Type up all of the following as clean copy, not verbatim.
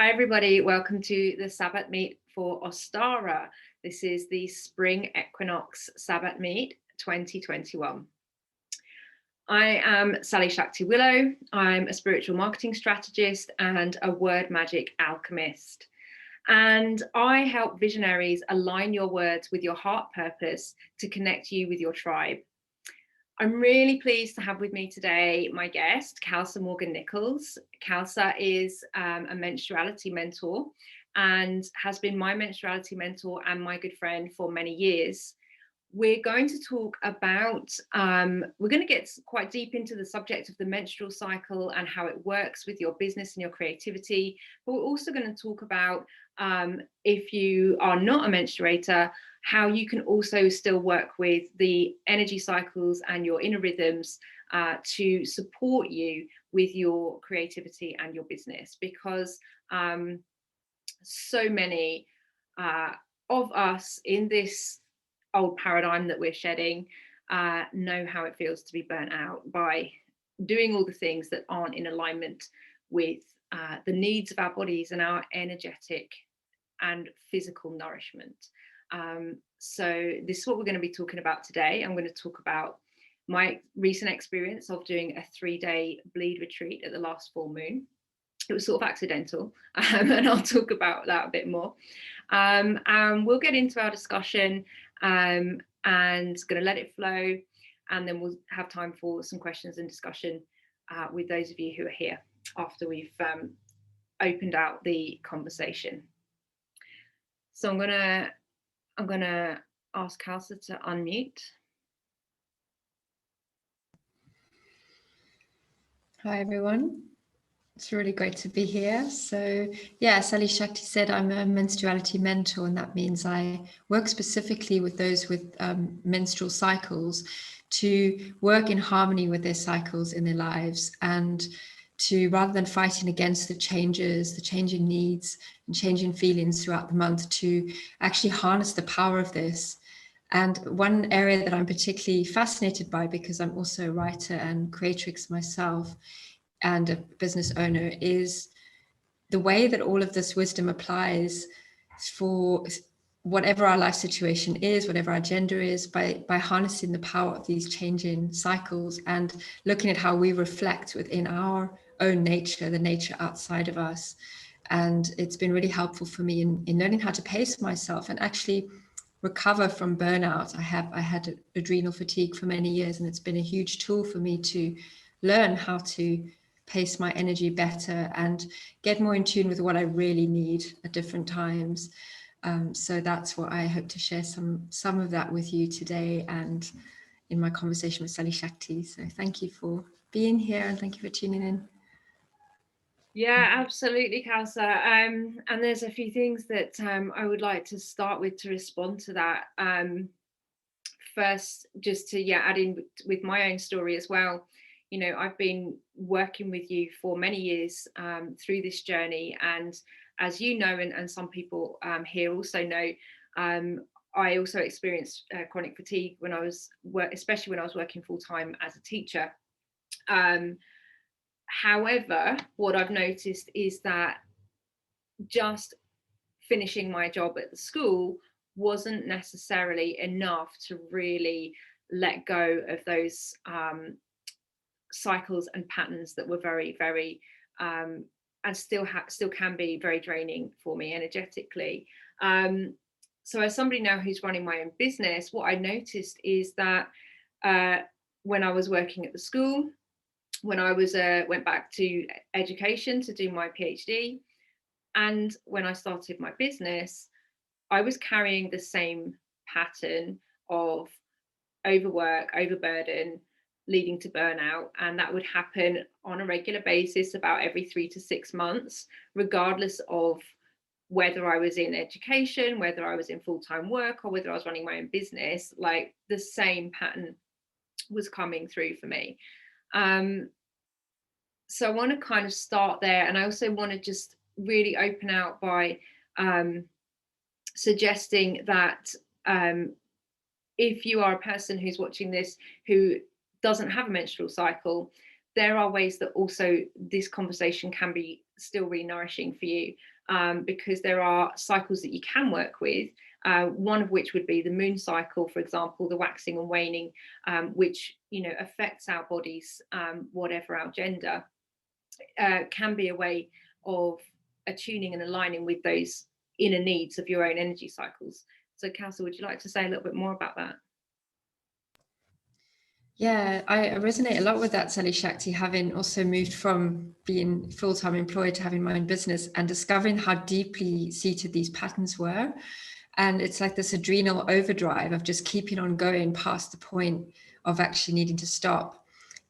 Hi everybody, welcome to the Sabbat meet for Ostara. This is the Spring Equinox Sabbat meet 2021. I am Sally-Shakti Willow. I'm a spiritual marketing strategist and a word magic alchemist. And I help visionaries align your words with your heart purpose to connect you with your tribe. I'm really pleased to have with me today my guest, Khalsa Nichols. Khalsa is a menstruality mentor and has been my menstruality mentor and my good friend for many years. We're going to talk about, we're going to get quite deep into the subject of the menstrual cycle and how it works with your business and your creativity. But we're also going to talk about if you are not a menstruator, how you can also still work with the energy cycles and your inner rhythms to support you with your creativity and your business, because so many of us in this old paradigm that we're shedding know how it feels to be burnt out by doing all the things that aren't in alignment with the needs of our bodies and our energetic and physical nourishment. So this is what we're going to be talking about today. I'm going to talk about my recent experience of doing a 3-day bleed retreat at the last full moon. It was sort of accidental, and I'll talk about that a bit more. And we'll get into our discussion and going to let it flow, and then we'll have time for some questions and discussion with those of you who are here after we've opened out the conversation. So I'm gonna ask Khalsa to unmute. Hi everyone, it's really great to be here. So yeah, Sally-Shakti said I'm a menstruality mentor, and that means I work specifically with those with menstrual cycles to work in harmony with their cycles in their lives, and to, rather than fighting against the changes, the changing needs and changing feelings throughout the month, to actually harness the power of this. And one area that I'm particularly fascinated by, because I'm also a writer and creatrix myself and a business owner, is the way that all of this wisdom applies for whatever our life situation is, whatever our gender is, by harnessing the power of these changing cycles and looking at how we reflect within our own nature, the nature outside of us. And it's been really helpful for me in learning how to pace myself and actually recover from burnout. I had adrenal fatigue for many years, and it's been a huge tool for me to learn how to pace my energy better and get more in tune with what I really need at different times. So that's what I hope to share some of that with you today and in my conversation with Sally-Shakti. So thank you for being here, and thank you for tuning in. Yeah, absolutely, Khalsa. And there's a few things that I would like to start with to respond to that. First, just to add in with my own story as well. You know, I've been working with you for many years through this journey, and as you know, and some people here also know, I also experienced chronic fatigue when I was especially when I was working full time as a teacher. However, what I've noticed is that just finishing my job at the school wasn't necessarily enough to really let go of those cycles and patterns that were very, very and still can be very draining for me energetically. So as somebody now who's running my own business, what I noticed is that when I was working at the school, when I was went back to education to do my PhD, and when I started my business, I was carrying the same pattern of overwork, overburden, leading to burnout. And that would happen on a regular basis about every 3 to 6 months, regardless of whether I was in education, whether I was in full-time work, or whether I was running my own business. Like, the same pattern was coming through for me. So I want to kind of start there. And I also want to just really open out by suggesting that if you are a person who's watching this who doesn't have a menstrual cycle, there are ways that also this conversation can be still really nourishing for you, because there are cycles that you can work with, one of which would be the moon cycle, for example, the waxing and waning, which, you know, affects our bodies, whatever our gender, can be a way of attuning and aligning with those inner needs of your own energy cycles. So Khalsa, would you like to say a little bit more about that? Yeah, I resonate a lot with that, Sally-Shakti, having also moved from being full-time employed to having my own business and discovering how deeply seated these patterns were. And it's like this adrenal overdrive of just keeping on going past the point of actually needing to stop.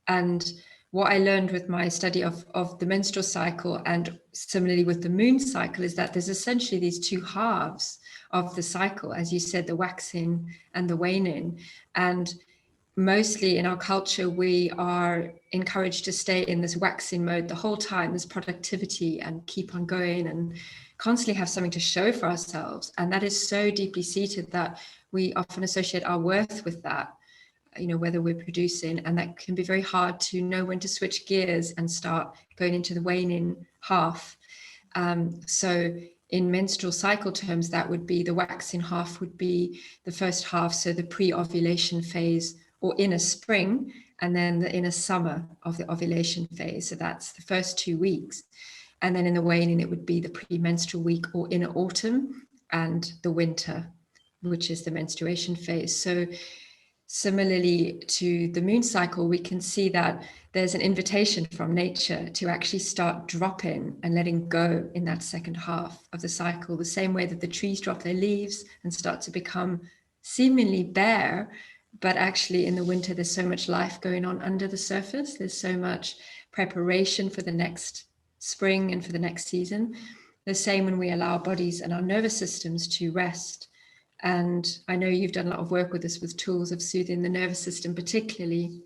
And what I learned with my study of the menstrual cycle, and similarly with the moon cycle, is that there's essentially these two halves of the cycle, as you said, the waxing and the waning. And mostly in our culture, we are encouraged to stay in this waxing mode the whole time, this productivity, and keep on going and constantly have something to show for ourselves. And that is so deeply seated that we often associate our worth with that, you know, whether we're producing, and that can be very hard to know when to switch gears and start going into the waning half. So in menstrual cycle terms, that would be the waxing half would be the first half, so the pre-ovulation phase or inner spring, and then the inner summer of the ovulation phase. So that's the first 2 weeks. And then in the waning, it would be the premenstrual week or inner autumn, and the winter, which is the menstruation phase. So similarly to the moon cycle, we can see that there's an invitation from nature to actually start dropping and letting go in that second half of the cycle, the same way that the trees drop their leaves and start to become seemingly bare. But actually in the winter, there's so much life going on under the surface. There's so much preparation for the next spring and for the next season. The same when we allow our bodies and our nervous systems to rest. And I know you've done a lot of work with this, with tools of soothing the nervous system, particularly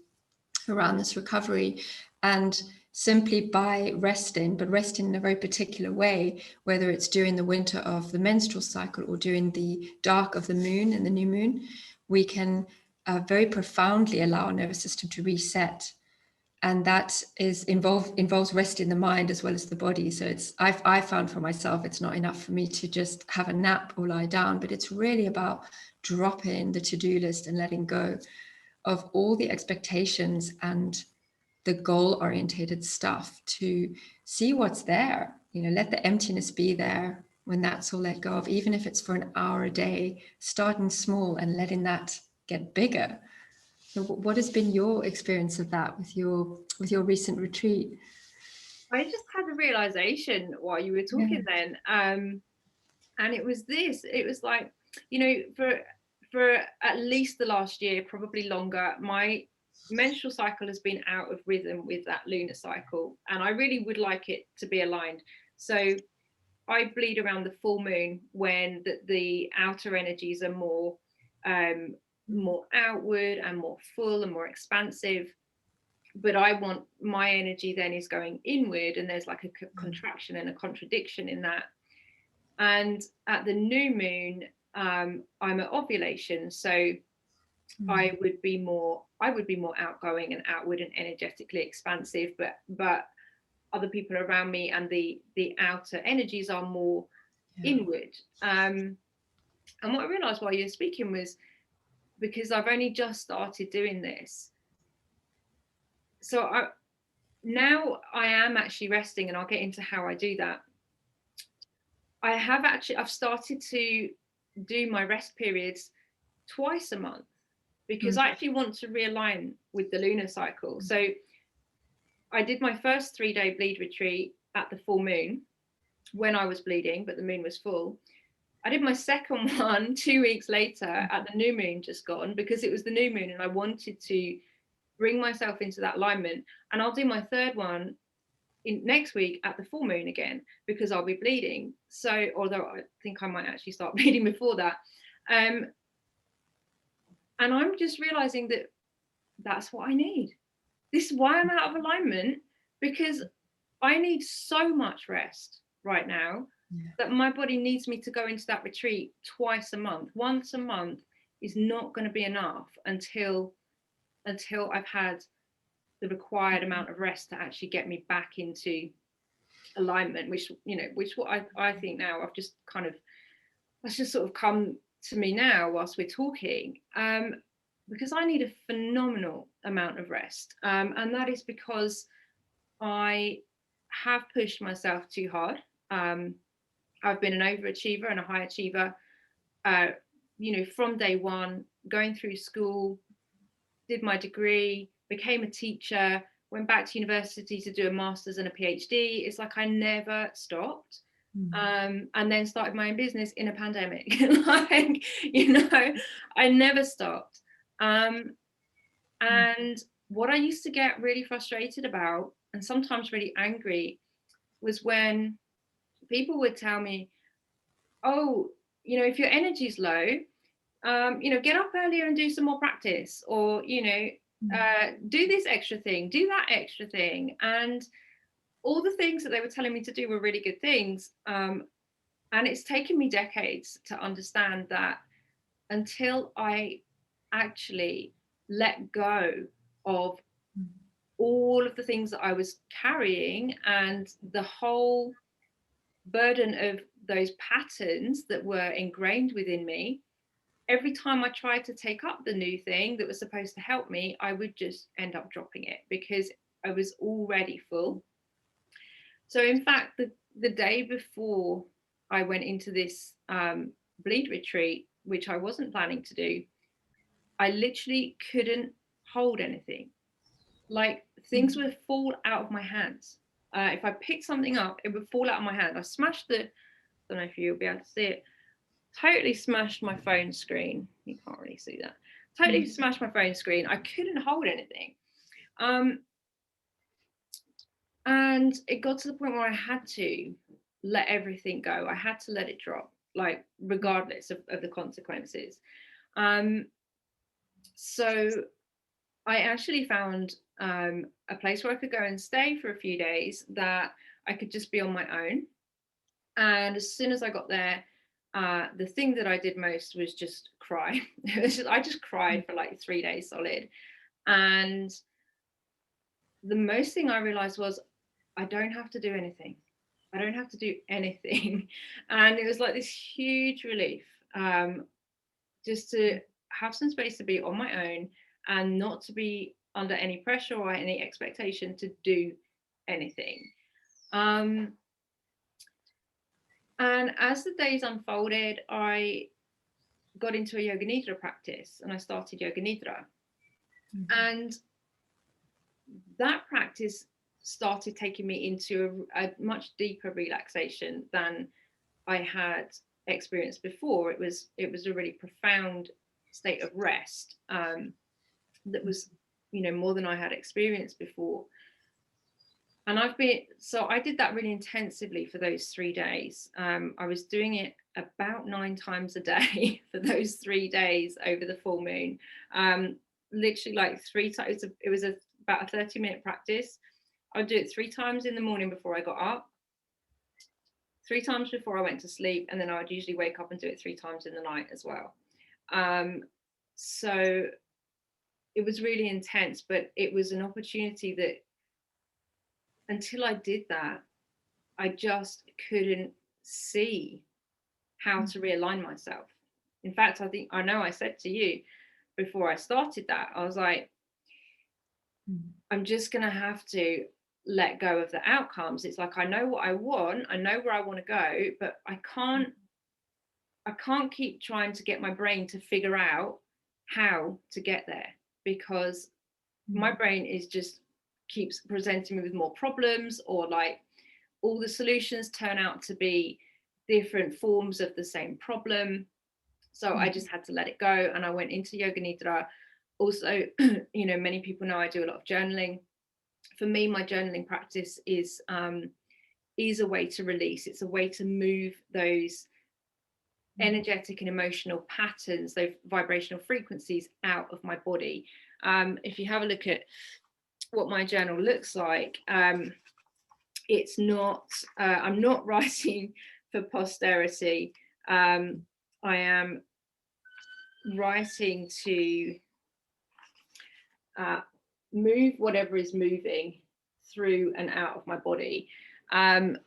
around this recovery. And simply by resting, but resting in a very particular way, whether it's during the winter of the menstrual cycle or during the dark of the moon and the new moon, we can very profoundly allow our nervous system to reset. And that involves resting the mind as well as the body. So I found for myself, it's not enough for me to just have a nap or lie down, but it's really about dropping the to-do list and letting go of all the expectations and the goal-orientated stuff, to see what's there. You know, let the emptiness be there when that's all let go of, even if it's for an hour a day, starting small and letting that get bigger. So what has been your experience of that with your recent retreat? I just had a realization while you were talking then, and it was like, you know, for at least the last year, probably longer, my menstrual cycle has been out of rhythm with that lunar cycle, and I really would like it to be aligned. So I bleed around the full moon, when the outer energies are more outward and more full and more expansive, but I want my energy then is going inward, and there's like a contraction and a contradiction in that. And at the new moon, I'm at ovulation, so I would be more outgoing and outward and energetically expansive, but other people around me and the outer energies are more inward. And what I realized while you were speaking was, because I've only just started doing this, so now I am actually resting, and I'll get into how I do that. I've started to do my rest periods twice a month, because I actually want to realign with the lunar cycle. So I did my first 3-day bleed retreat at the full moon, when I was bleeding, but the moon was full. I did my second one 2 weeks later at the new moon just gone, because it was the new moon and I wanted to bring myself into that alignment. And I'll do my third one next week at the full moon again, because I'll be bleeding. So, although I think I might actually start bleeding before that. And I'm just realizing that that's what I need. This is why I'm out of alignment, because I need so much rest right now that my body needs me to go into that retreat twice a month. Once a month is not going to be enough until I've had the required amount of rest to actually get me back into alignment, which what I think now I've just kind of, that's just sort of come to me now whilst we're talking, because I need a phenomenal amount of rest, and that is because I have pushed myself too hard. I've been an overachiever and a high achiever, from day one, going through school, did my degree, became a teacher, went back to university to do a master's and a PhD. It's like I never stopped. And then started my own business in a pandemic. Like, I never stopped. And what I used to get really frustrated about, and sometimes really angry, was when people would tell me, oh, if your energy's low, get up earlier and do some more practice, or, do this extra thing, do that extra thing. And all the things that they were telling me to do were really good things. And it's taken me decades to understand that until I actually let go of all of the things that I was carrying and the whole burden of those patterns that were ingrained within me, every time I tried to take up the new thing that was supposed to help me, I would just end up dropping it because I was already full. So in fact, the day before I went into this bleed retreat, which I wasn't planning to do, I literally couldn't hold anything. Like, things would fall out of my hands. If I picked something up, it would fall out of my hand. I smashed I don't know if you'll be able to see it, totally smashed my phone screen. You can't really see that. Totally smashed my phone screen. I couldn't hold anything. And it got to the point where I had to let everything go. I had to let it drop, like, regardless of the consequences. So I actually found a place where I could go and stay for a few days that I could just be on my own. And as soon as I got there, the thing that I did most was just cry. I just cried for like 3 days solid. And the most thing I realized was I don't have to do anything. I don't have to do anything. And it was like this huge relief, just to have some space to be on my own and not to be under any pressure or any expectation to do anything. And as the days unfolded, I got into a yoga nidra practice and I started yoga nidra. And that practice started taking me into a much deeper relaxation than I had experienced before. It was a really profound state of rest that was, more than I had experienced before. And I did that really intensively for those 3 days. I was doing it about 9 times a day for those 3 days over the full moon. Literally like 3 times. It was about a 30-minute practice. I would do it 3 times in the morning before I got up, 3 times before I went to sleep, and then I would usually wake up and do it 3 times in the night as well. So it was really intense, but it was an opportunity that, until I did that, I just couldn't see how to realign myself. In fact, I know I said to you before I started that, I was like, I'm just going to have to let go of the outcomes. It's like, I know what I want, I know where I want to go, but I can't keep trying to get my brain to figure out how to get there, because my brain is just keeps presenting me with more problems, or like all the solutions turn out to be different forms of the same problem. So I just had to let it go, and I went into yoga nidra. Also, many people know I do a lot of journaling. For me, my journaling practice is a way to release. It's a way to move those energetic and emotional patterns, those vibrational frequencies, out of my body. If you have a look at what my journal looks like, it's not, I'm not writing for posterity. I am writing to move whatever is moving through and out of my body. And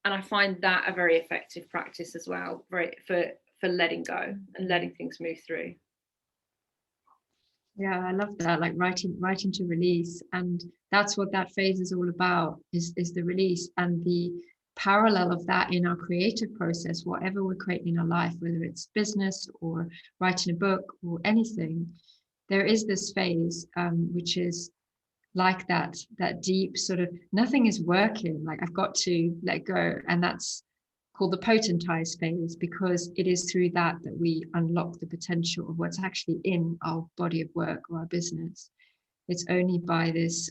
I find that a very effective practice as well, for letting go and letting things move through. Yeah, I love that, like writing to release. And that's what that phase is all about, is the release. And the parallel of that in our creative process, whatever we're creating in our life, whether it's business or writing a book or anything, there is this phase, which is like that deep sort of nothing is working, like I've got to let go. And that's called the potentize phase, because it is through that we unlock the potential of what's actually in our body of work or our business. It's only by this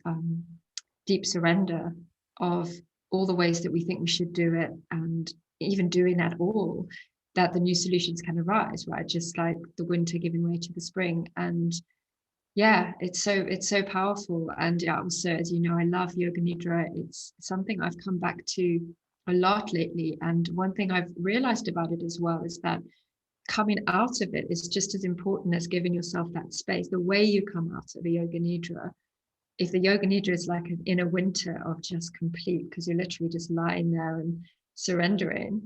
deep surrender of all the ways that we think we should do it, and even doing at all, that the new solutions can arise, right? Just like the winter giving way to the spring. And yeah, it's so powerful. And yeah, also, as you know, I love yoga nidra. It's something I've come back to a lot lately. And one thing I've realized about it as well is that coming out of it is just as important as giving yourself that space. The way you come out of a yoga nidra, if the yoga nidra is like an inner winter of just complete, because you're literally just lying there and surrendering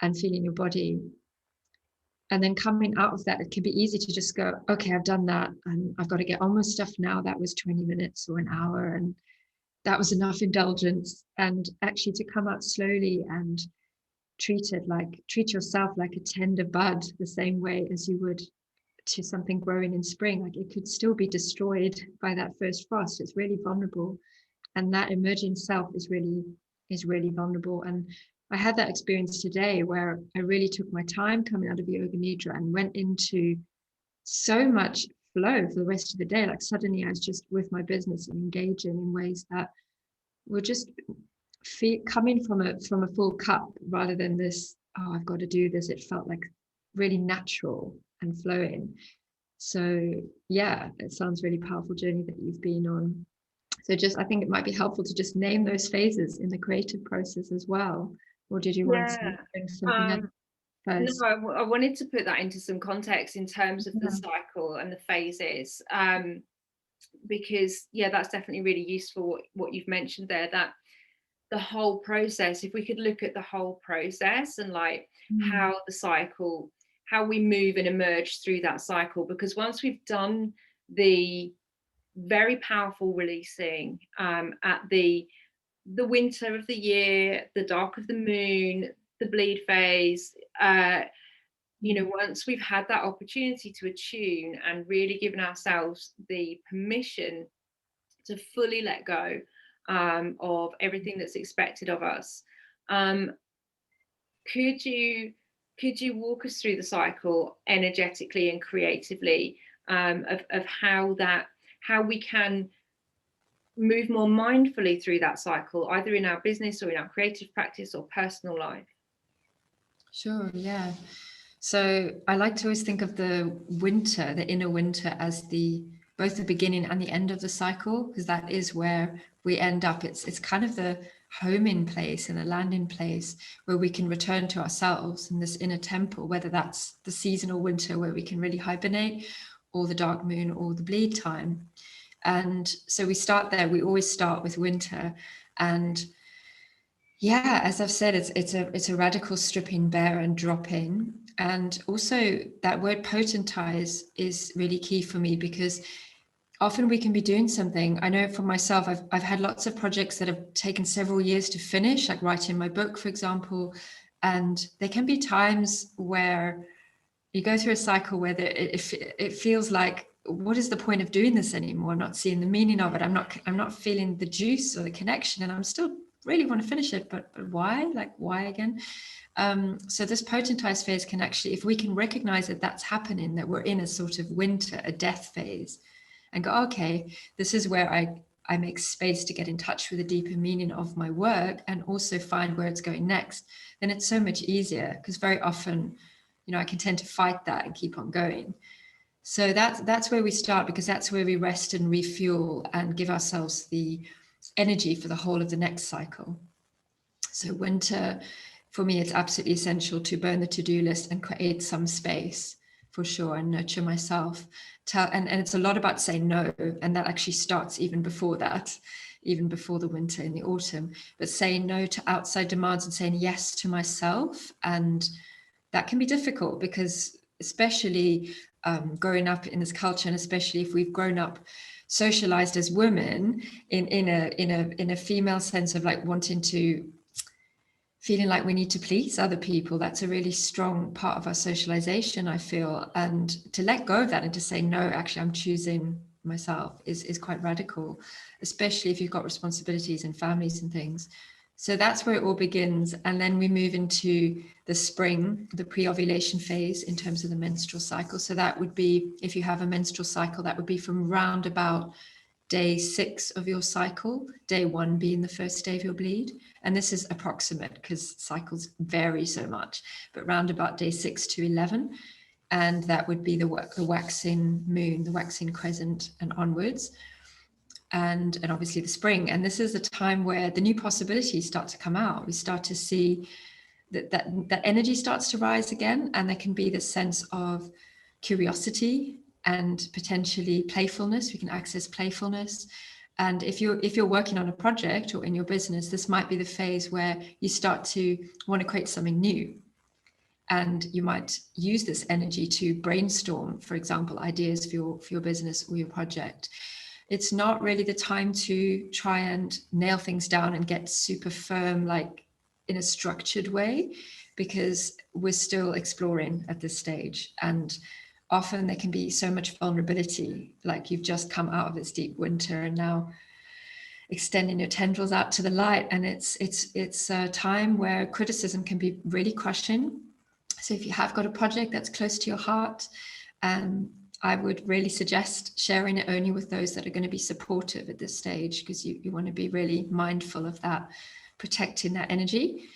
and feeling your body. And then coming out of that, it can be easy to just go, okay, I've done that and I've got to get on with stuff now. That was 20 minutes or an hour, and that was enough indulgence. And actually to come out slowly and treat yourself like a tender bud, the same way as you would to something growing in spring. Like it could still be destroyed by that first frost. It's really vulnerable. And that emerging self is really vulnerable. And I had that experience today where I really took my time coming out of yoga nidra and went into so much flow for the rest of the day. Like suddenly I was just with my business and engaging in ways that were just coming from a full cup, rather than this, oh, I've got to do this. It felt like really natural and flowing. So yeah, it sounds really powerful journey that you've been on. So I think it might be helpful to just name those phases in the creative process as well. Or did you want to bring something up first? No, I wanted to put that into some context in terms of the cycle and the phases, because that's definitely really useful what you've mentioned there, that the whole process, if we could look at the whole process and like how the cycle, how we move and emerge through that cycle, because once we've done the very powerful releasing at the winter of the year, the dark of the moon, the bleed phase, once we've had that opportunity to attune and really given ourselves the permission to fully let go of everything that's expected of us, could you walk us through the cycle energetically and creatively, of how we can move more mindfully through that cycle, either in our business or in our creative practice or personal life? Sure, yeah. So I like to always think of the winter, the inner winter, as both the beginning and the end of the cycle, because that is where we end up. It's kind of the homing place and the landing place where we can return to ourselves in this inner temple, whether that's the seasonal winter where we can really hibernate, or the dark moon, or the bleed time. And so we start there. We always start with winter. And yeah, as I've said, it's a radical stripping bare and dropping. And also that word potentize is really key for me, because often we can be doing something. I know for myself, I've had lots of projects that have taken several years to finish, like writing my book, for example. And there can be times where you go through a cycle where it feels like, what is the point of doing this anymore? I'm not seeing the meaning of it. I'm not feeling the juice or the connection, and I'm still really want to finish it, but why? Like, why again? So this potentize phase can actually, if we can recognize that that's happening, that we're in a sort of winter, a death phase, and go, okay, this is where I make space to get in touch with the deeper meaning of my work and also find where it's going next, then it's so much easier, because very often, I can tend to fight that and keep on going. So that's where we start, because that's where we rest and refuel and give ourselves the energy for the whole of the next cycle. So winter, for me, it's absolutely essential to burn the to-do list and create some space for sure, and nurture myself. And it's a lot about saying no, and that actually starts even before that, even before the winter and the autumn, but saying no to outside demands and saying yes to myself. And that can be difficult because especially growing up in this culture, and especially if we've grown up socialized as women in a female sense of like wanting to, feeling like we need to please other people, that's a really strong part of our socialization, I feel. And to let go of that and to say, no, actually, I'm choosing myself is quite radical, especially if you've got responsibilities and families and things. So that's where it all begins. And then we move into the spring, the pre-ovulation phase in terms of the menstrual cycle. So that would be, if you have a menstrual cycle, that would be from round about day 6 of your cycle, day 1 being the first day of your bleed. And this is approximate because cycles vary so much, but round about day 6 to 11. And that would be the waxing moon, the waxing crescent and onwards. And obviously the spring. And this is the time where the new possibilities start to come out. We start to see that energy starts to rise again. And there can be this sense of curiosity and potentially playfulness. We can access playfulness. And if you're working on a project or in your business, this might be the phase where you start to want to create something new. And you might use this energy to brainstorm, for example, ideas for your business or your project. It's not really the time to try and nail things down and get super firm, like in a structured way, because we're still exploring at this stage. And often there can be so much vulnerability, like you've just come out of this deep winter and now extending your tendrils out to the light. And it's a time where criticism can be really crushing. So if you have got a project that's close to your heart, I would really suggest sharing it only with those that are going to be supportive at this stage, because you want to be really mindful of that, protecting that energy.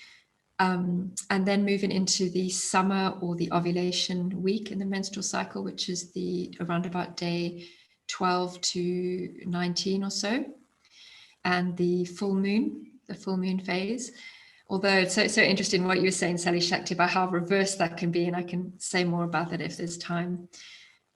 And then moving into the summer or the ovulation week in the menstrual cycle, which is around about day 12 to 19 or so. And the full moon phase. Although it's so interesting what you were saying, Sally-Shakti, about how reversed that can be. And I can say more about that if there's time.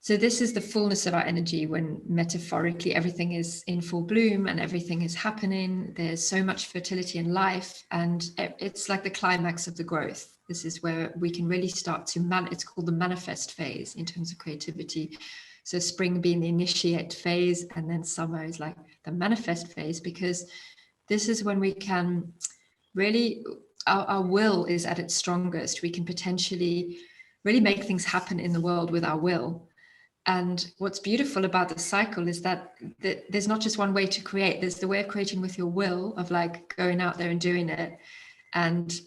So this is the fullness of our energy when metaphorically everything is in full bloom and everything is happening. There's so much fertility in life, and it's like the climax of the growth. This is where we can really start to it's called the manifest phase in terms of creativity. So spring being the initiate phase, and then summer is like the manifest phase, because this is when we can really, our will is at its strongest. We can potentially really make things happen in the world with our will. And what's beautiful about the cycle is that there's not just one way to create. There's the way of creating with your will, of like going out there and doing it. And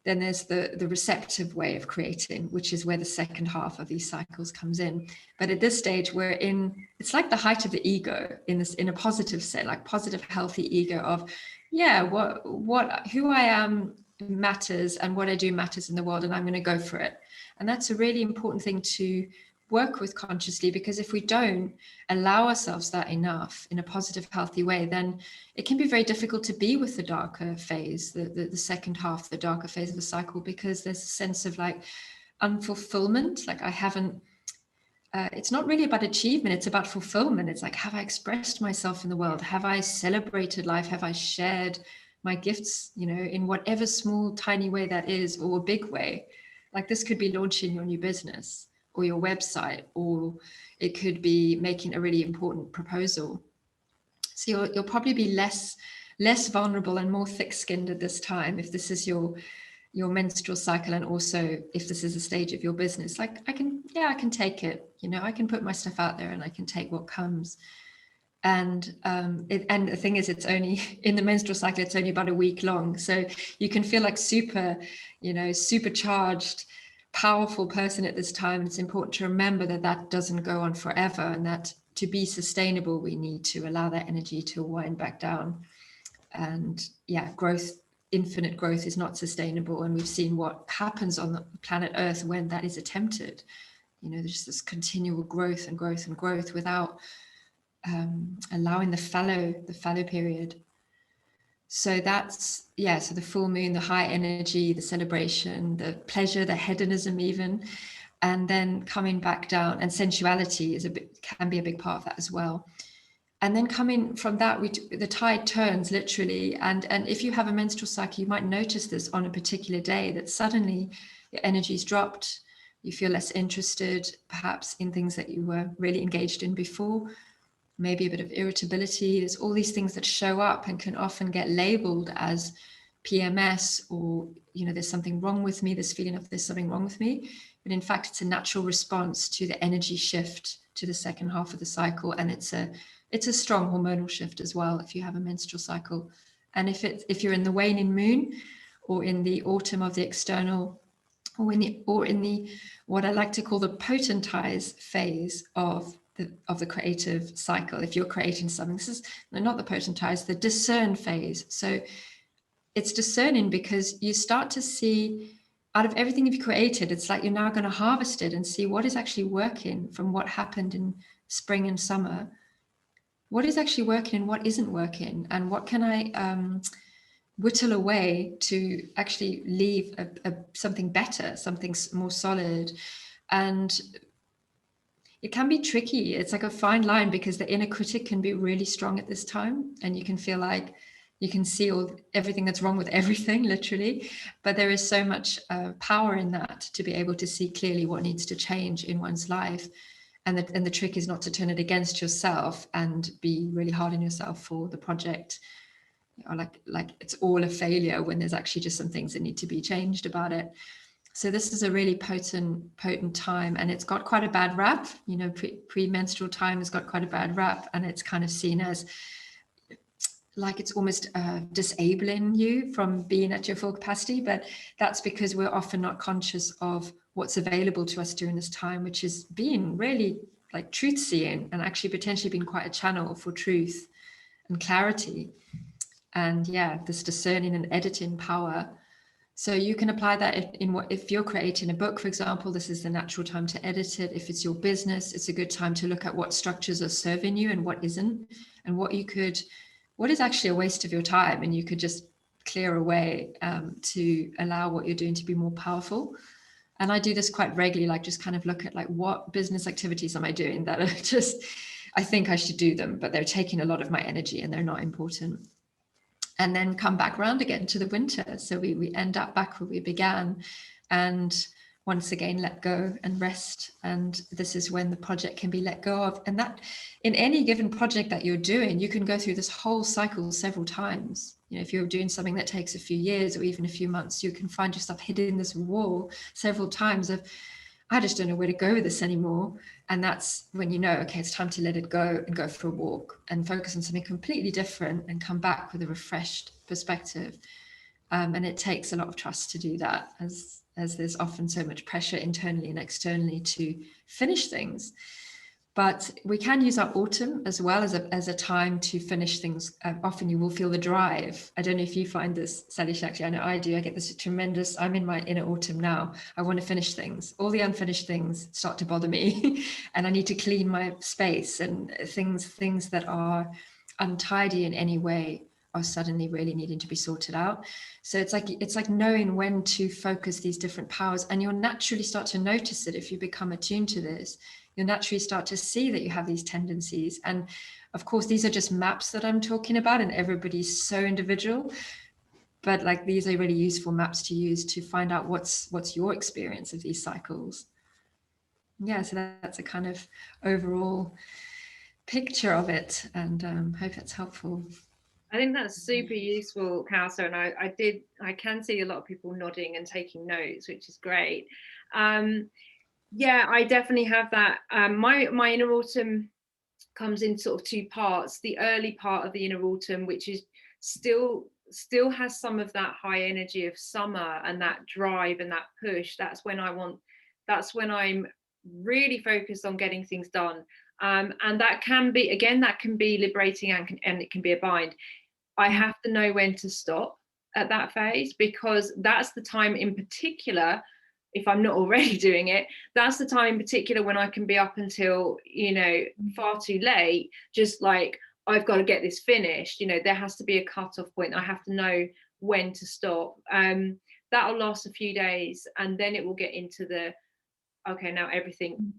then there's the receptive way of creating, which is where the second half of these cycles comes in. But at this stage, it's like the height of the ego in a positive sense, like positive, healthy ego of, yeah, who I am matters, and what I do matters in the world, and I'm going to go for it. And that's a really important thing to work with consciously, because if we don't allow ourselves that enough in a positive, healthy way, then it can be very difficult to be with the darker phase, the second half, the darker phase of the cycle, because there's a sense of like unfulfillment. Like I haven't, it's not really about achievement, it's about fulfillment. It's like, have I expressed myself in the world? Have I celebrated life? Have I shared my gifts, in whatever small, tiny way that is, or a big way? Like this could be launching your new business or your website, or it could be making a really important proposal. So you'll probably be less vulnerable and more thick-skinned at this time if this is your menstrual cycle, and also if this is a stage of your business. Like I can take it, I can put my stuff out there and I can take what comes. And and the thing is, it's only in the menstrual cycle, it's only about a week long, so you can feel like supercharged, powerful person at this time. It's important to remember that doesn't go on forever, and that to be sustainable, we need to allow that energy to wind back down. And infinite growth is not sustainable, and we've seen what happens on the planet Earth when that is attempted. There's this continual growth and growth and growth without allowing the fallow period. So that's, so the full moon, the high energy, the celebration, the pleasure, the hedonism even. and then coming back down, and sensuality can be a big part of that as well. And then coming from that, the tide turns literally. And if you have a menstrual cycle, you might notice this on a particular day, that suddenly your energy's dropped. You feel less interested, perhaps, in things that you were really engaged in before. Maybe a bit of irritability. There's all these things that show up and can often get labeled as PMS, or, there's something wrong with me, this feeling of there's something wrong with me. But in fact, it's a natural response to the energy shift to the second half of the cycle. And it's a strong hormonal shift as well if you have a menstrual cycle. And if you're in the waning moon, or in the autumn of the external, or in the what I like to call the potentize phase of the creative cycle, if you're creating something, this is not the potentize, the discern phase. So it's discerning, because you start to see, out of everything you've created, it's like you're now going to harvest it and see what is actually working from what happened in spring and summer. What is actually working and what isn't working, and what can I whittle away to actually leave something better, something more solid. And it can be tricky. It's like a fine line, because the inner critic can be really strong at this time, and you can feel like you can see everything that's wrong with everything, literally. But there is so much power in that, to be able to see clearly what needs to change in one's life. And the trick is not to turn it against yourself and be really hard on yourself for the project, or like it's all a failure, when there's actually just some things that need to be changed about it. So this is a really potent time, and it's got quite a bad rap. Premenstrual time has got quite a bad rap, and it's kind of seen as like it's almost disabling you from being at your full capacity. But that's because we're often not conscious of what's available to us during this time, which is being really like truth seeing, and actually potentially being quite a channel for truth and clarity. And this discerning and editing power. So you can apply that if you're creating a book, for example, this is the natural time to edit it. If it's your business, it's a good time to look at what structures are serving you and what isn't, and what is actually a waste of your time, and you could just clear away to allow what you're doing to be more powerful. And I do this quite regularly, like just kind of look at like, what business activities am I doing that are just, I think I should do them, but they're taking a lot of my energy and they're not important. And then come back around again to the winter. So we end up back where we began, and once again, let go and rest. And this is when the project can be let go of. And that, in any given project that you're doing, you can go through this whole cycle several times. If you're doing something that takes a few years or even a few months, you can find yourself hitting this wall several times of, I just don't know where to go with this anymore. And that's when okay, it's time to let it go and go for a walk and focus on something completely different and come back with a refreshed perspective. And it takes a lot of trust to do that, as there's often so much pressure internally and externally to finish things. But we can use our autumn as well as a time to finish things. Often you will feel the drive. I don't know if you find this, Sally-Shakti. I know I do. I get this tremendous, I'm in my inner autumn now. I want to finish things. All the unfinished things start to bother me and I need to clean my space, and things that are untidy in any way are suddenly really needing to be sorted out. So it's like knowing when to focus these different powers, and you'll naturally start to notice it if you become attuned to this. You'll naturally start to see that you have these tendencies. And of course, these are just maps that I'm talking about, and everybody's so individual. But like, these are really useful maps to use to find out what's your experience of these cycles. So that's a kind of overall picture of it, and hope it's helpful. I think that's super useful, Khalsa, and I can see a lot of people nodding and taking notes, which is great. I definitely have that. My inner autumn comes in sort of two parts. The early part of the inner autumn, which is still has some of that high energy of summer and that drive and that push. That's when I'm really focused on getting things done. And that can be liberating, and it can be a bind. I have to know when to stop at that phase, because that's the time in particular, if I'm not already doing it, that's the time in particular when I can be up until, far too late, just like, I've got to get this finished. There has to be a cutoff point. I have to know when to stop. That'll last a few days, and then it will get into the okay, now everything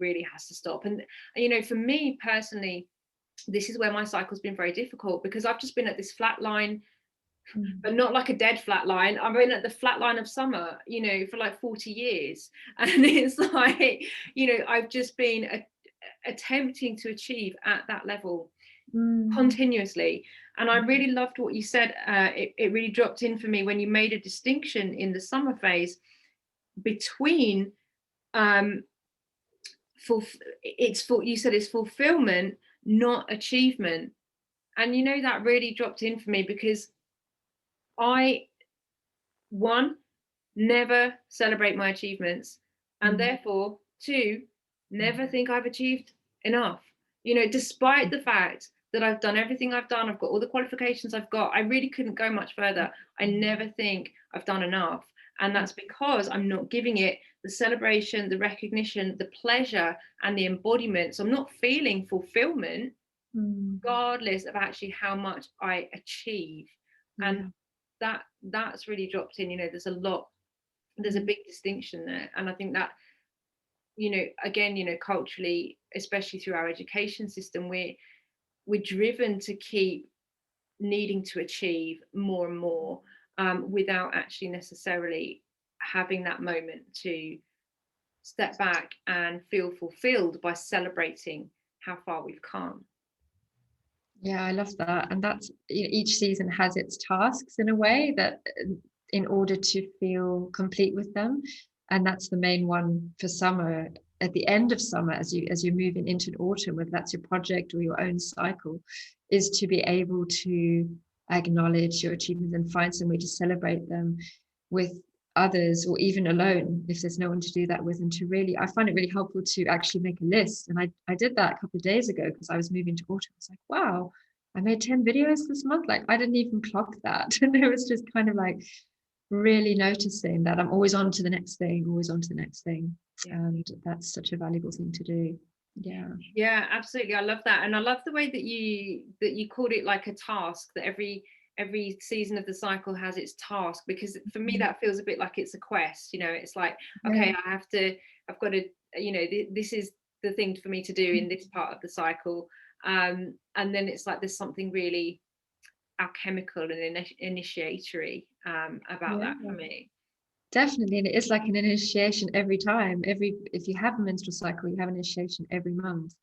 really has to stop. And you know, for me personally, this is where my cycle's been very difficult, because I've just been at this flat line, but not like a dead flat line. I've been at the flat line of summer, you know, for like 40 years. And it's like, you know, I've just been attempting to achieve at that level continuously. And I really loved what you said. It really dropped in for me when you made a distinction in the summer phase between you said it's fulfillment, not achievement. And you know, that really dropped in for me, because I never celebrate my achievements, and therefore never think I've achieved enough, you know, despite the fact that I've done everything I've done, I've got all the qualifications I've got, I really couldn't go much further. I never think I've done enough. And that's because I'm not giving it the celebration, the recognition, the pleasure, and the embodiment. So I'm not feeling fulfillment, regardless of actually how much I achieve. And that's really dropped in. You know, there's a big distinction there. And I think that, you know, again, you know, culturally, especially through our education system, we're driven to keep needing to achieve more and more, without actually necessarily having that moment to step back and feel fulfilled by celebrating how far we've come. Yeah, I love that. And that's, each season has its tasks in a way, that in order to feel complete with them. And that's the main one for summer. At the end of summer, as you're moving into autumn, whether that's your project or your own cycle, is to be able to acknowledge your achievements and find some way to celebrate them with others, or even alone if there's no one to do that with. And to really, I find it really helpful to actually make a list. And I did that a couple of days ago, because I was moving to autumn. I was like, wow, I made 10 videos this month. Like, I didn't even clock that. And it was just kind of like really noticing that I'm always on to the next thing, always on to the next thing. And that's such a valuable thing to do. Yeah, absolutely. I love that. And I love the way that you called it like a task, that every season of the cycle has its task, because for me that feels a bit like it's a quest. You know, it's like, okay, I've got to, you know, this is the thing for me to do in this part of the cycle, and then it's like there's something really alchemical and initiatory about that for me. Definitely. And it is like an initiation every time. If you have a menstrual cycle, you have an initiation every month,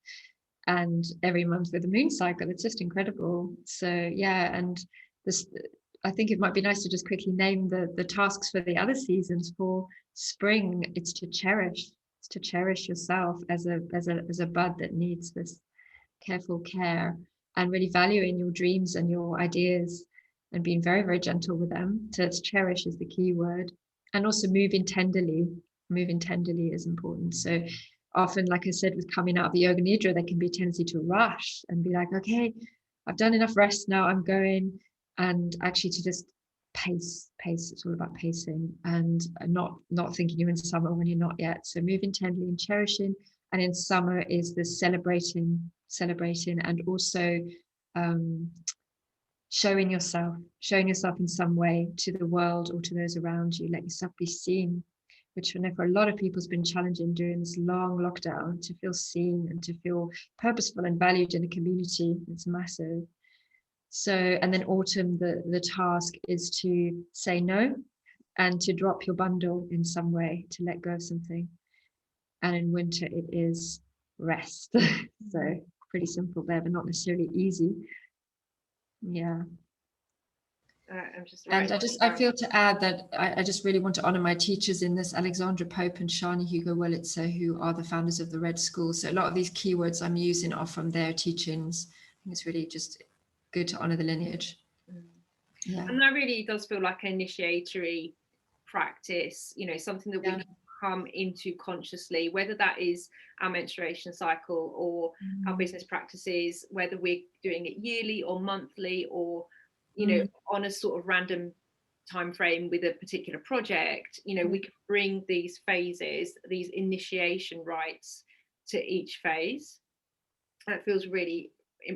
and every month with the moon cycle. It's just incredible. So and this, I think it might be nice to just quickly name the tasks for the other seasons. For spring, it's to cherish yourself as a bud that needs this careful care, and really valuing your dreams and your ideas, and being very, very gentle with them. So it's cherish is the key word. And also moving tenderly is important. So often, like I said, with coming out of the yoga nidra, there can be a tendency to rush and be like, okay, I've done enough rest now, I'm going. And actually to just pace. It's all about pacing, and not thinking you're in summer when you're not yet. So moving tenderly and cherishing. And in summer is the celebrating, and also showing yourself in some way to the world or to those around you. Let yourself be seen, which I know for a lot of people has been challenging during this long lockdown, to feel seen and to feel purposeful and valued in a community. It's massive. So, and then autumn, the task is to say no, and to drop your bundle in some way, to let go of something. And in winter, it is rest. So pretty simple there, but not necessarily easy. I feel to add that I just really want to honor my teachers in this, Alexandra Pope and Shani Hugo-Wurlitzer, who are the founders of the Red School. So a lot of these keywords I'm using are from their teachings. I think it's really just good to honor the lineage. And that really does feel like an initiatory practice, you know, something that we can come into consciously, whether that is our menstruation cycle or our business practices, whether we're doing it yearly or monthly, or you know, on a sort of random time frame with a particular project. You know, we can bring these phases, these initiation rites to each phase. That feels really,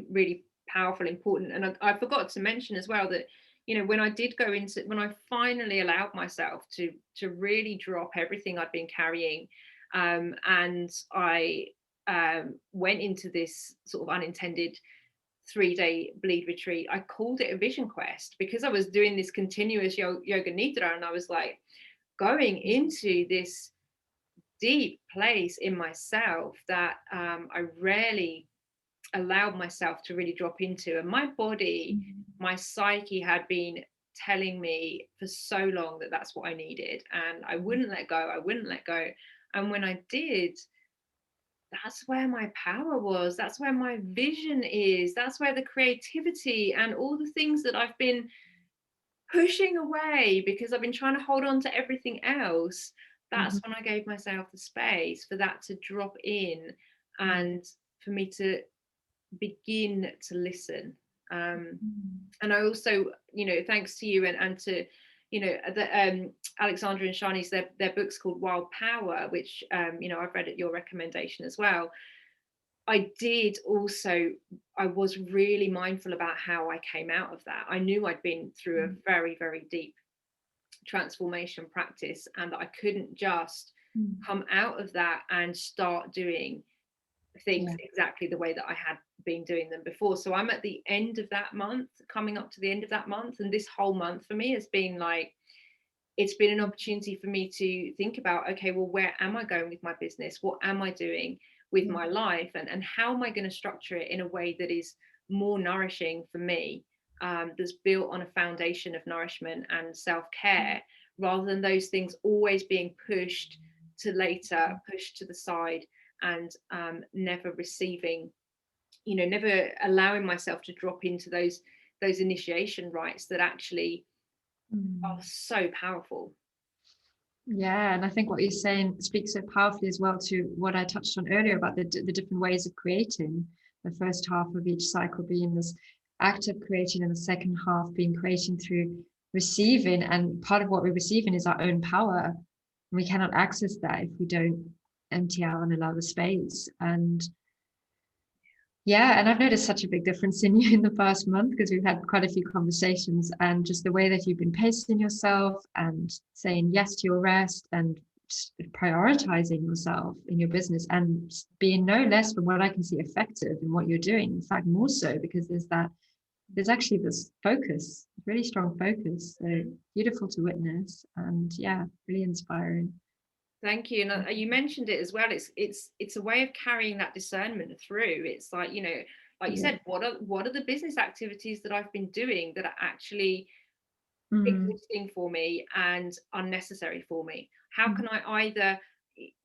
really powerful, important. And I forgot to mention as well that, you know, when I finally allowed myself to really drop everything I'd been carrying, And I went into this sort of unintended 3-day bleed retreat. I called it a vision quest because I was doing this continuous yoga nidra, and I was like going into this deep place in myself that I rarely allowed myself to really drop into. And my body, my psyche had been telling me for so long that that's what I needed, and I wouldn't let go. And when I did, that's where my power was, that's where my vision is, that's where the creativity and all the things that I've been pushing away because I've been trying to hold on to everything else. That's when I gave myself the space for that to drop in and for me to begin to listen. And I also, thanks to you and to, the Alexandra and Shani's, their book's called Wild Power, which, I've read at your recommendation as well. I was really mindful about how I came out of that. I knew I'd been through a very, very deep transformation practice, and that I couldn't just come out of that and start doing things exactly the way that I had been doing them before. So I'm at the end of that month, coming up to the end of that month, and this whole month for me has been like, it's been an opportunity for me to think about, okay, well, where am I going with my business? What am I doing with my life? And how am I going to structure it in a way that is more nourishing for me, that's built on a foundation of nourishment and self-care, rather than those things always being pushed to later, pushed to the side, and never receiving, never allowing myself to drop into those initiation rites that actually are so powerful. Yeah, and I think what you're saying speaks so powerfully as well to what I touched on earlier about the different ways of creating. The first half of each cycle being this active creating, and the second half being creating through receiving. And part of what we're receiving is our own power. We cannot access that if we don't empty out and allow the space. And yeah, and I've noticed such a big difference in you in the past month, because we've had quite a few conversations, and just the way that you've been pacing yourself and saying yes to your rest and prioritizing yourself in your business, and being no less, from what I can see, effective in what you're doing. In fact, more so, because there's actually this focus, really strong focus. So beautiful to witness, and yeah, really inspiring. Thank you. And you mentioned it as well. It's a way of carrying that discernment through. It's like, like you said, what are the business activities that I've been doing that are actually existing for me and unnecessary for me? How can I either,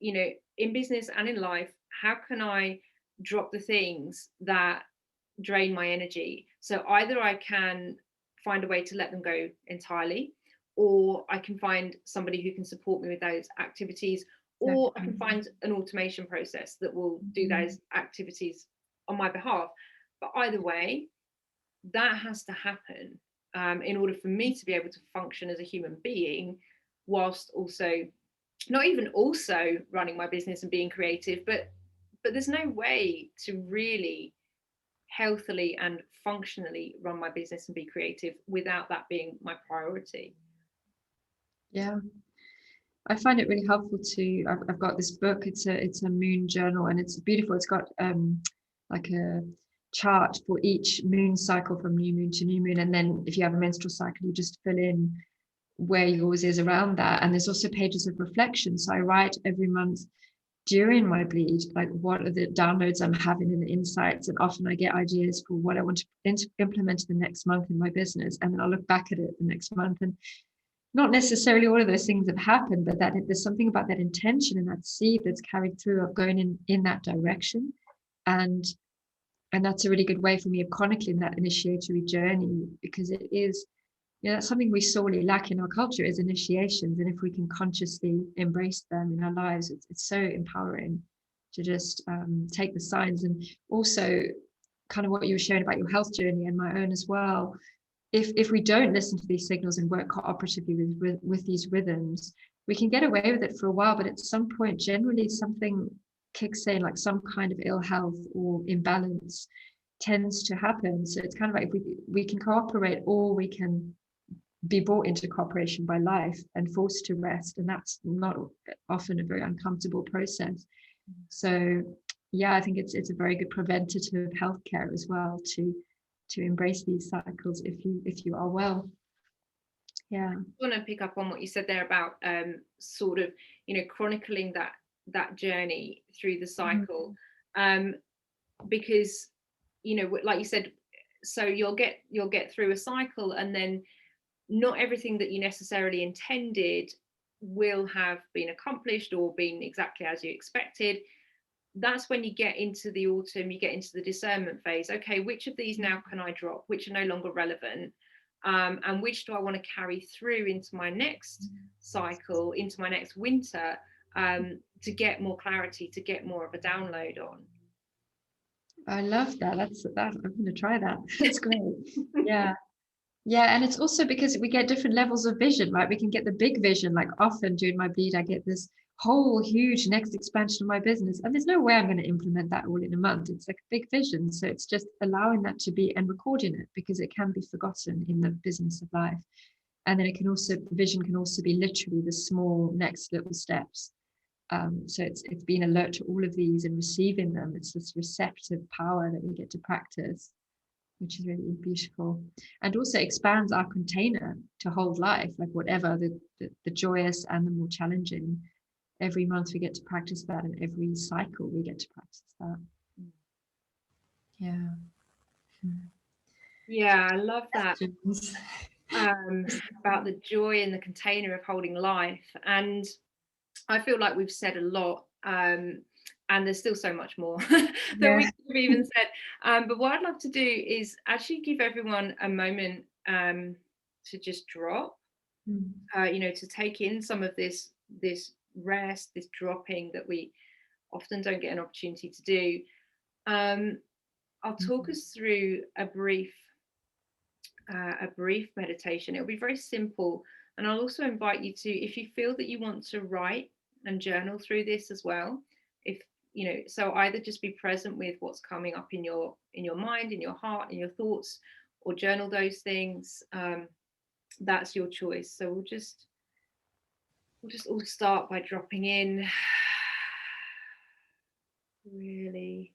in business and in life, how can I drop the things that drain my energy? So either I can find a way to let them go entirely, or I can find somebody who can support me with those activities, or I can find an automation process that will do those activities on my behalf. But either way, that has to happen in order for me to be able to function as a human being, whilst also not even also running my business and being creative. But there's no way to really healthily and functionally run my business and be creative without that being my priority. Yeah, I find it really helpful to. I've got this book. It's a moon journal, and it's beautiful. It's got like a chart for each moon cycle, from new moon to new moon, and then if you have a menstrual cycle, you just fill in where yours is around that. And there's also pages of reflection. So I write every month during my bleed, like, what are the downloads I'm having and the insights, and often I get ideas for what I want to implement the next month in my business, and then I'll look back at it the next month, and not necessarily all of those things have happened, but that there's something about that intention and that seed that's carried through of going in that direction. And that's a really good way for me of chronicling that initiatory journey, because it is, that's something we sorely lack in our culture, is initiations. And if we can consciously embrace them in our lives, it's so empowering to just take the signs. And also kind of what you were sharing about your health journey and my own as well. If we don't listen to these signals and work cooperatively with these rhythms, we can get away with it for a while, but at some point, generally something kicks in, like some kind of ill health or imbalance tends to happen. So it's kind of like, if we can cooperate, or we can be brought into cooperation by life and forced to rest, and that's not often a very uncomfortable process. So yeah, I think it's a very good preventative healthcare as well to embrace these cycles if you are well. Yeah, I want to pick up on what you said there about sort of, you know, chronicling that journey through the cycle, because, you know, like you said, so you'll get through a cycle, and then not everything that you necessarily intended will have been accomplished or been exactly as you expected. That's when you get into the autumn, you get into the discernment phase. Okay, which of these now can I drop, which are no longer relevant, and which do I want to carry through into my next cycle, into my next winter, to get more clarity, to get more of a download on. I love that. I'm going to try that. That's great. Yeah, and it's also because we get different levels of vision, right? We can get the big vision, like often during my bleed, I get this whole huge next expansion of my business, and there's no way I'm going to implement that all in a month. It's like a big vision. So it's just allowing that to be and recording it, because it can be forgotten in the business of life. And then the vision can also be literally the small next little steps. So it's being alert to all of these and receiving them. It's this receptive power that we get to practice, which is really beautiful, and also expands our container to hold life, like whatever the joyous and the more challenging. Every month we get to practice that, and every cycle we get to practice that. Yeah, I love that. About the joy in the container of holding life. And I feel like we've said a lot, and there's still so much more that we could have even said. But what I'd love to do is actually give everyone a moment to just drop, you know, to take in some of this rest, this dropping that we often don't get an opportunity to do. I'll talk us through a brief meditation. It'll be very simple, and I'll also invite you to, if you feel that you want to write and journal through this as well, if you know, so either just be present with what's coming up in your mind, in your heart, in your thoughts, or journal those things. That's your choice. So we'll just all start by dropping in, really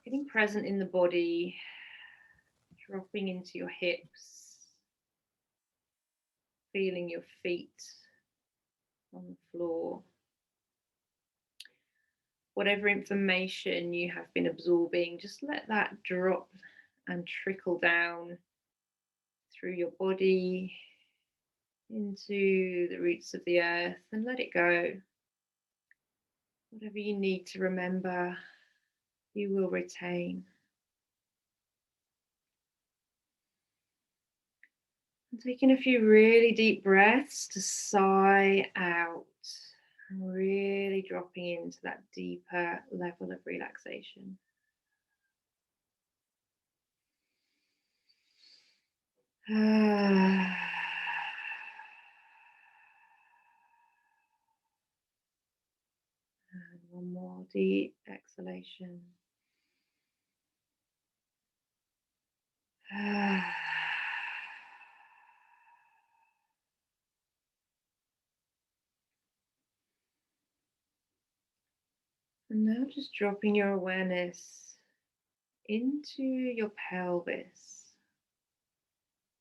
getting present in the body, dropping into your hips, feeling your feet on the floor. Whatever information you have been absorbing, just let that drop and trickle down through your body into the roots of the earth, and let it go. Whatever you need to remember, you will retain. And taking a few really deep breaths to sigh out, and really dropping into that deeper level of relaxation. And one more deep exhalation. And now just dropping your awareness into your pelvis.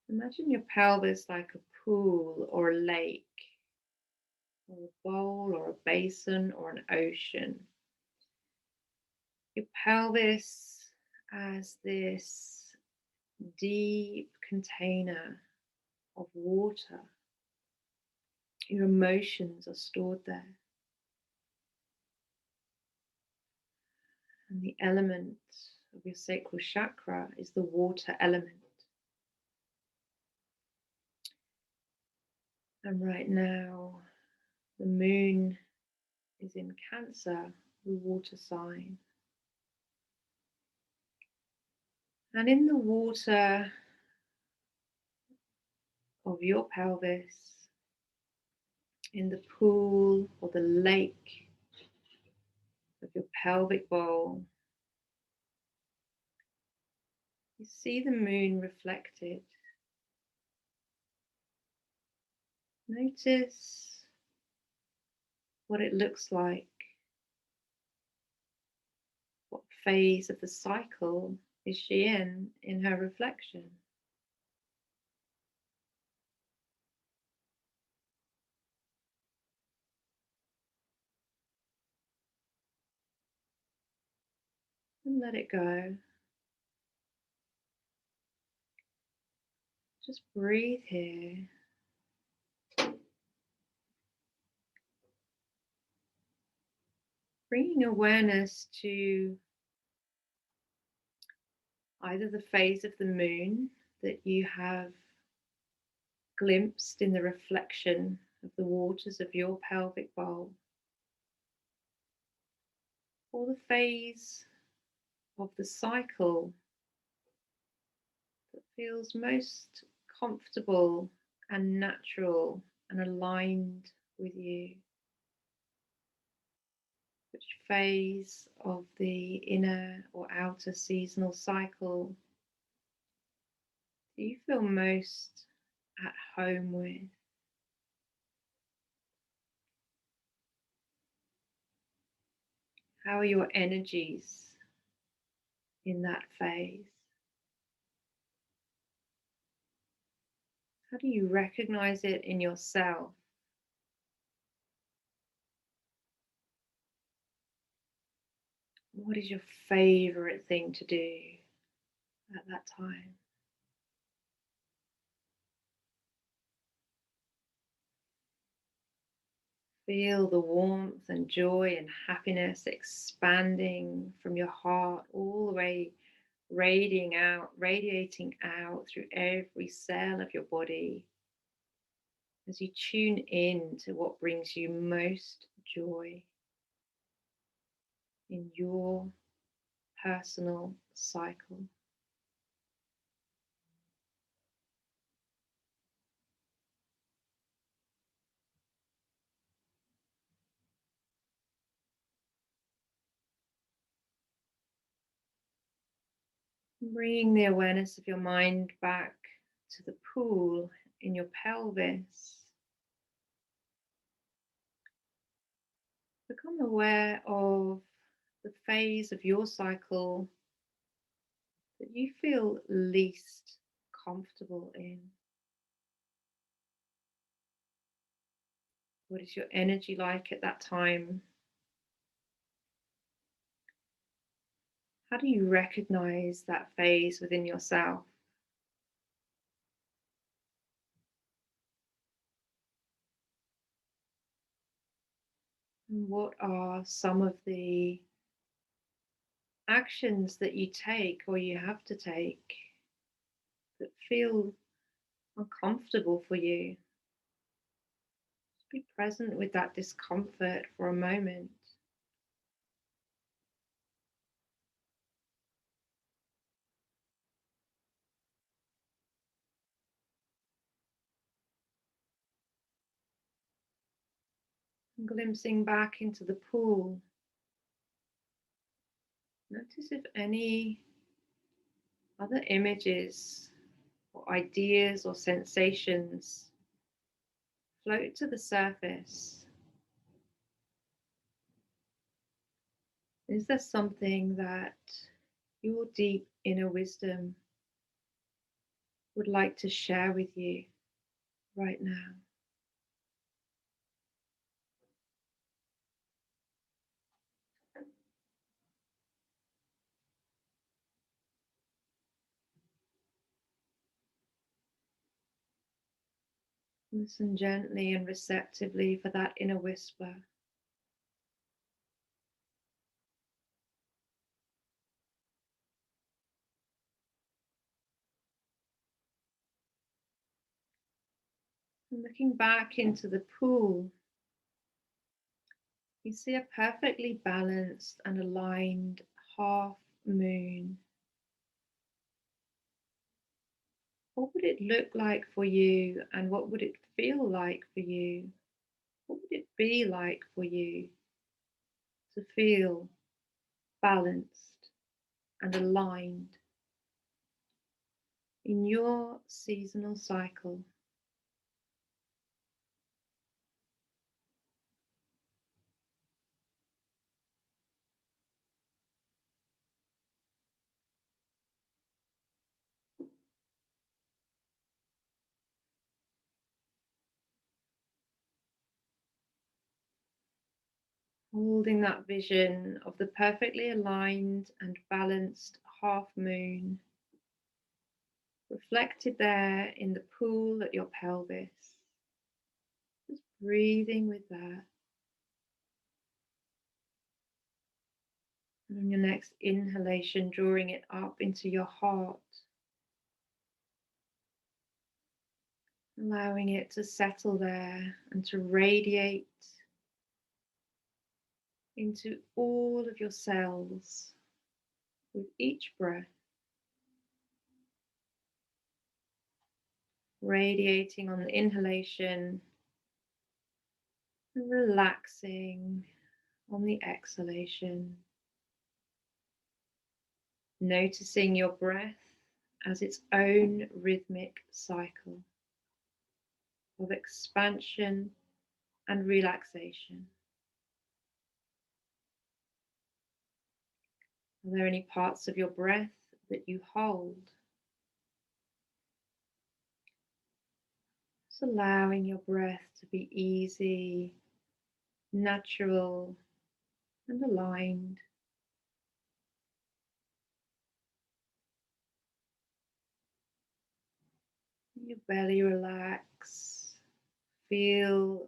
Imagine your pelvis like a pool or a lake, or a bowl or a basin or an ocean. Your pelvis as this deep container of water. Your emotions are stored there. And the element of your sacral chakra is the water element. And right now, the moon is in Khalsa, the water sign. And in the water of your pelvis, in the pool or the lake of your pelvic bowl, you see the moon reflected. Notice what it looks like. What phase of the cycle is she in her reflection? And let it go. Just breathe here. Bringing awareness to either the phase of the moon that you have glimpsed in the reflection of the waters of your pelvic bowl, or the phase of the cycle that feels most comfortable and natural and aligned with you. Which phase of the inner or outer seasonal cycle do you feel most at home with? How are your energies in that phase? How do you recognize it in yourself? What is your favorite thing to do at that time? Feel the warmth and joy and happiness expanding from your heart all the way, radiating out through every cell of your body as you tune in to what brings you most joy in your personal cycle. Bringing the awareness of your mind back to the pool in your pelvis. Become aware of the phase of your cycle that you feel least comfortable in. What is your energy like at that time? How do you recognize that phase within yourself? And what are some of the actions that you take or you have to take that feel uncomfortable for you? Just be present with that discomfort for a moment. And glimpsing back into the pool. Notice if any other images or ideas or sensations float to the surface. Is there something that your deep inner wisdom would like to share with you right now? Listen gently and receptively for that inner whisper. And looking back into the pool, you see a perfectly balanced and aligned half moon. What would it look like for you, and what would it feel like for you? What would it be like for you to feel balanced and aligned in your seasonal cycle? Holding that vision of the perfectly aligned and balanced half moon reflected there in the pool at your pelvis. Just breathing with that. And on your next inhalation, drawing it up into your heart, allowing it to settle there and to radiate into all of your cells with each breath. Radiating on the inhalation and relaxing on the exhalation. Noticing your breath as its own rhythmic cycle of expansion and relaxation. Are there any parts of your breath that you hold? Just allowing your breath to be easy, natural, and aligned. Your belly relax. Feel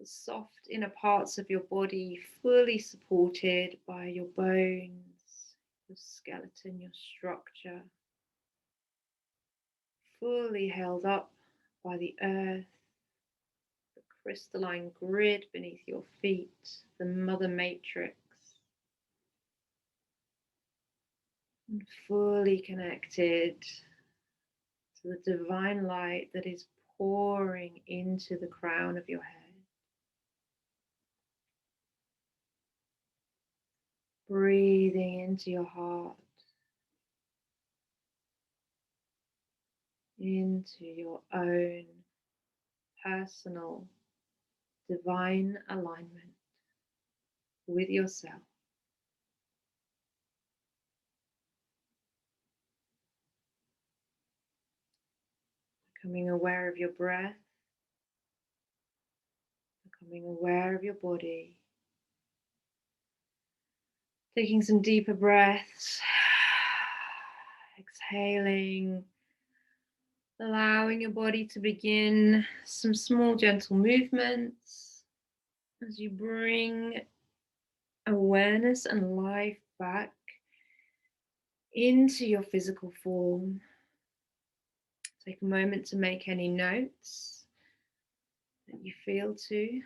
the soft inner parts of your body fully supported by your bones, your skeleton, your structure. Fully held up by the earth, the crystalline grid beneath your feet, the mother matrix. And fully connected to the divine light that is pouring into the crown of your head. Breathing into your heart, into your own personal divine alignment with yourself. Becoming aware of your breath, becoming aware of your body. Taking some deeper breaths, exhaling, allowing your body to begin some small gentle movements as you bring awareness and life back into your physical form. Take a moment to make any notes that you feel to.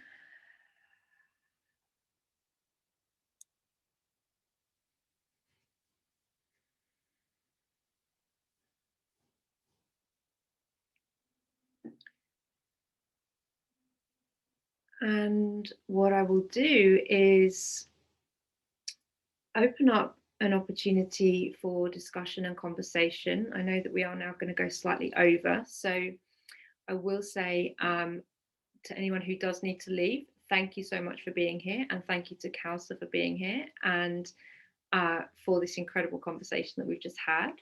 And what I will do is open up an opportunity for discussion and conversation. I know that we are now going to go slightly over, so I will say to anyone who does need to leave, thank you so much for being here, and thank you to Khalsa for being here and for this incredible conversation that we've just had.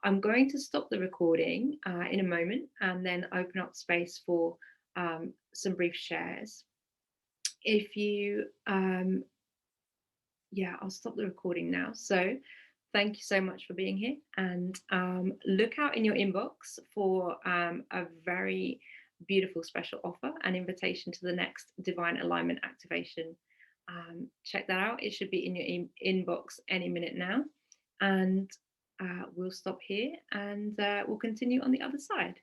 I'm going to stop the recording in a moment and then open up space for some brief shares. If you I'll stop the recording now. So thank you so much for being here, and look out in your inbox for a very beautiful special offer, an invitation to the next Divine Alignment activation. Check that out. It should be in your inbox any minute now, and we'll stop here and we'll continue on the other side.